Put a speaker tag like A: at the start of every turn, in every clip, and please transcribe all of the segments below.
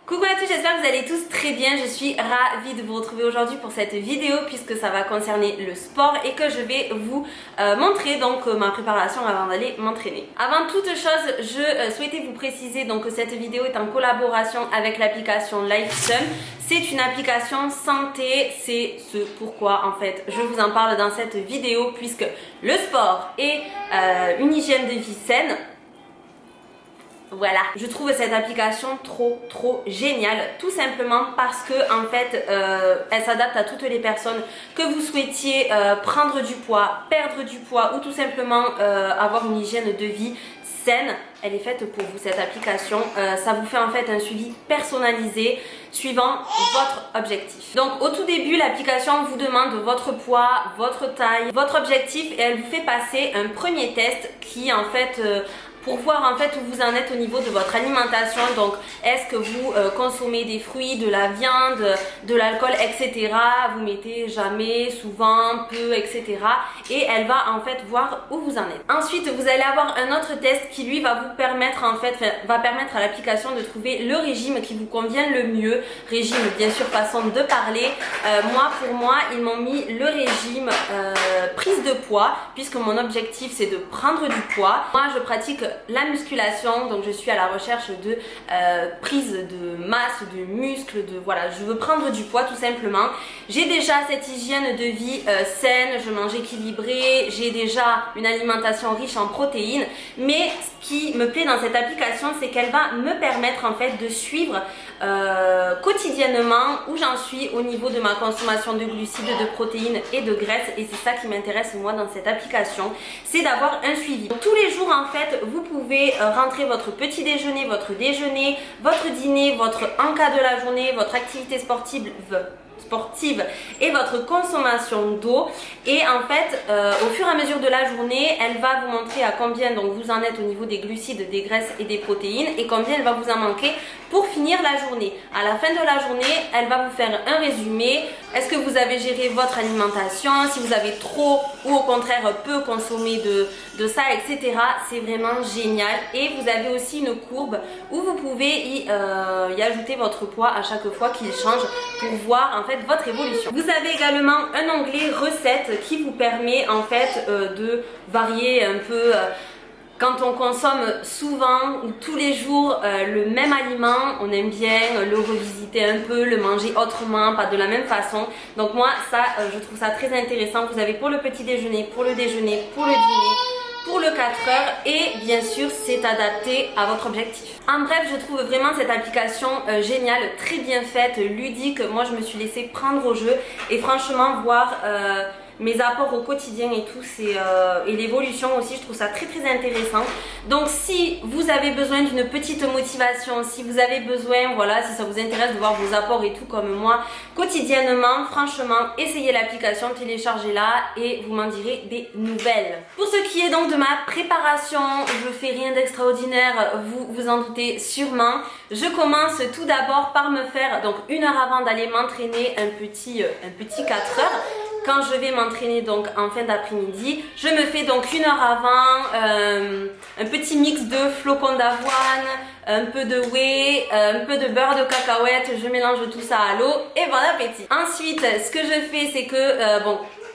A: Coucou à tous, j'espère que vous allez tous très bien. Je suis ravie de vous retrouver aujourd'hui pour cette vidéo puisque ça va concerner le sport et que je vais vous montrer donc ma préparation avant d'aller m'entraîner. Avant toute chose, je souhaitais vous préciser donc que cette vidéo est en collaboration avec l'application LifeSum. C'est une application santé, c'est ce pourquoi en fait je vous en parle dans cette vidéo puisque le sport est une hygiène de vie saine. Voilà, je trouve cette application trop géniale, tout simplement parce que en fait elle s'adapte à toutes les personnes, que vous souhaitiez prendre du poids, perdre du poids ou tout simplement avoir une hygiène de vie saine. Elle est faite pour vous cette application, ça vous fait en fait un suivi personnalisé suivant votre objectif. Donc au tout début l'application vous demande votre poids, votre taille, votre objectif et elle vous fait passer un premier test qui en fait pour voir en fait où vous en êtes au niveau de votre alimentation. Donc est-ce que vous consommez des fruits, de la viande, de l'alcool, etc. Vous mettez jamais, souvent, peu, etc. Et elle va en fait voir où vous en êtes. Ensuite vous allez avoir un autre test qui lui va vous permettre en fait, va permettre à l'application de trouver le régime qui vous convient le mieux. Régime bien sûr façon de parler. Pour moi ils m'ont mis le régime prise de poids puisque mon objectif c'est de prendre du poids. Moi je pratique la musculation, donc je suis à la recherche de prise de masse, de muscles, voilà, je veux prendre du poids tout simplement. J'ai déjà cette hygiène de vie saine, je mange équilibré, j'ai déjà une alimentation riche en protéines, mais ce qui me plaît dans cette application c'est qu'elle va me permettre en fait de suivre quotidiennement où j'en suis au niveau de ma consommation de glucides, de protéines et de graisses, et c'est ça qui m'intéresse moi dans cette application, c'est d'avoir un suivi. Donc, tous les jours en fait vous pouvez rentrer votre petit déjeuner, votre déjeuner, votre dîner, votre encas de la journée, votre activité sportive et votre consommation d'eau, et en fait au fur et à mesure de la journée elle va vous montrer à combien donc vous en êtes au niveau des glucides, des graisses et des protéines et combien elle va vous en manquer pour finir la journée. À la fin de la journée elle va vous faire un résumé. Est-ce que vous avez géré votre alimentation, si vous avez trop ou au contraire peu consommé de ça, etc. C'est vraiment génial. Et vous avez aussi une courbe où vous pouvez y ajouter votre poids à chaque fois qu'il change pour voir en fait votre évolution. Vous avez également un onglet recettes qui vous permet en fait de varier un peu quand on consomme souvent ou tous les jours le même aliment, on aime bien le revisiter un peu, le manger autrement, pas de la même façon. Donc moi ça je trouve ça très intéressant. Vous avez pour le petit déjeuner, pour le déjeuner, pour le dîner, pour le 4 heures, et bien sûr c'est adapté à votre objectif. En bref, je trouve vraiment cette application géniale, très bien faite, ludique. Moi je me suis laissée prendre au jeu et franchement voir mes apports au quotidien et tout, et l'évolution aussi, je trouve ça très intéressant. Donc si vous avez besoin d'une petite motivation, si vous avez besoin, voilà, si ça vous intéresse de voir vos apports et tout comme moi quotidiennement, franchement essayez l'application, téléchargez-la et vous m'en direz des nouvelles. Pour ce qui est donc de ma préparation, je fais rien d'extraordinaire, vous vous en doutez sûrement. Je commence tout d'abord par me faire, donc 1 heure avant d'aller m'entraîner, un petit 4 heures. Quand je vais m'entraîner donc en fin d'après-midi, je me fais donc 1 heure avant un petit mix de flocons d'avoine, un peu de whey, un peu de beurre de cacahuète, je mélange tout ça à l'eau et bon appétit. Ensuite, ce que je fais c'est que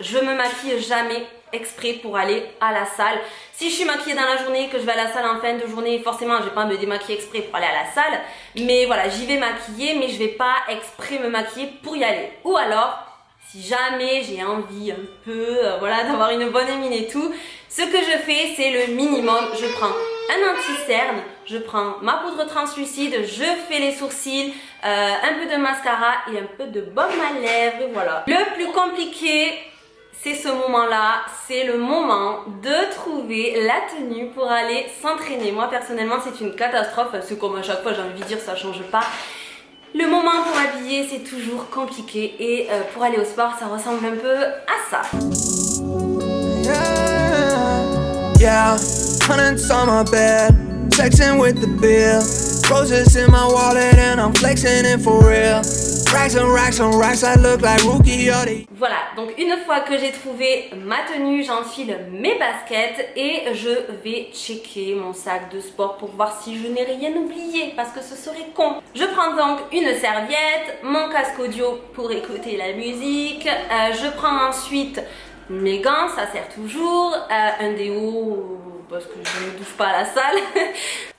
A: je me maquille jamais exprès pour aller à la salle. Si je suis maquillée dans la journée, que je vais à la salle en fin de journée, forcément je vais pas me démaquiller exprès pour aller à la salle, mais voilà, j'y vais maquiller, mais je vais pas exprès me maquiller pour y aller. Ou alors si jamais j'ai envie un peu voilà, d'avoir une bonne mine et tout, ce que je fais c'est le minimum. Je prends un anti-cerne, je prends ma poudre translucide, je fais les sourcils, un peu de mascara et un peu de baume à lèvres, et voilà. Le plus compliqué c'est ce moment-là, c'est le moment de trouver la tenue pour aller s'entraîner. Moi personnellement c'est une catastrophe, c'est comme à chaque fois j'ai envie de dire, ça change pas. Le moment pour habiller c'est toujours compliqué et pour aller au sport ça ressemble un peu à ça.
B: Yeah, hundreds on my bed, flexing with the bill, roses in my wallet and I'm flexing it for real. Racks and racks and racks, I look like rookie all day.
A: Voilà, donc une fois que j'ai trouvé ma tenue, j'enfile mes baskets et je vais checker mon sac de sport pour voir si je n'ai rien oublié parce que ce serait con. Je prends donc une serviette, mon casque audio pour écouter la musique, je prends ensuite mes gants, ça sert toujours, un déo parce que je ne bouffe pas à la salle,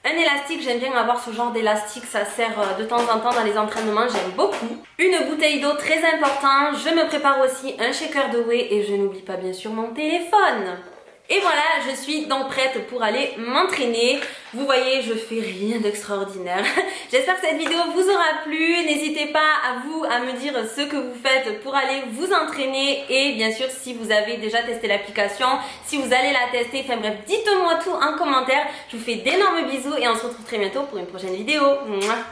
A: un élastique, j'aime bien avoir ce genre d'élastique, ça sert de temps en temps dans les entraînements, j'aime beaucoup. Une bouteille d'eau très importante, je me prépare aussi un shaker de whey et je n'oublie pas bien sûr mon téléphone. Et voilà, je suis donc prête pour aller m'entraîner. Vous voyez, je fais rien d'extraordinaire. J'espère que cette vidéo vous aura plu. N'hésitez pas à me dire ce que vous faites pour aller vous entraîner. Et bien sûr, si vous avez déjà testé l'application, si vous allez la tester, enfin bref, dites-moi tout en commentaire. Je vous fais d'énormes bisous et on se retrouve très bientôt pour une prochaine vidéo. Mouah.